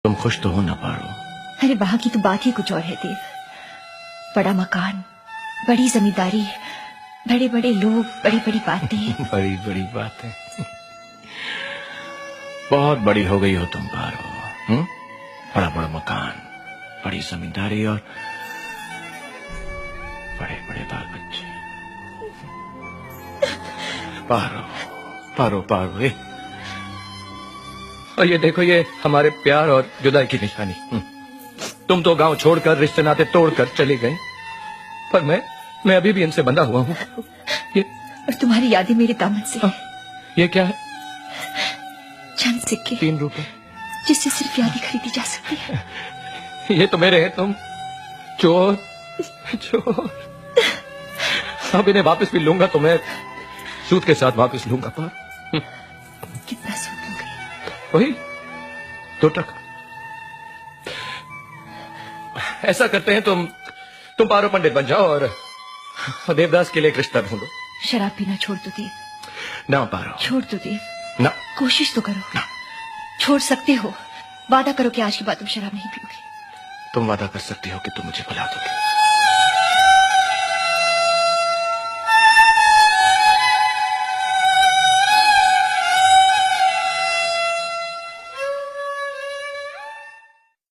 तुम खुश तो हो ना पारो? अरे वहां की तो बात ही कुछ और है देव। बड़ा मकान, बड़ी जमींदारी, बड़े बड़े लोग, बड़ी बड़ी बातें। बड़ी बड़ी बातें। बहुत बड़ी हो गई हो तुम पारो। बड़ा बड़ा मकान, बड़ी जमींदारी और बड़े बड़े बाल बच्चे। पारो पारो पारो। और ये देखो, ये हमारे प्यार और जुदाई की निशानी। तुम तो गांव छोड़कर, रिश्ते नाते तोड़कर चली गई, पर मैं अभी भी इनसे बंधा हुआ हूँ। ये और तुम्हारी यादें मेरे दामन से। ये क्या है? चंद सिक्के, 3 रुपए, जिससे सिर्फ यादें खरीदी जा सकती है। ये तो मेरे हैं। तुम चोर चोर। अब इन्हें वापस भी लूंगा तो मैं सूद के साथ वापस लूंगा। पर कितना सूद लोगे? वही 2 टका। ऐसा करते हैं, तुम पारो पंडित बन जाओ और देवदास के लिए एक रिश्ता ढूंढो। शराब पीना छोड़ दो देव। ना पारो, छोड़ दो देव। ना। कोशिश तो करो। ना। छोड़ सकते हो। वादा करो कि आज के बाद तुम शराब नहीं पीओगे। तुम वादा कर सकती हो कि तुम मुझे भुला दोगे?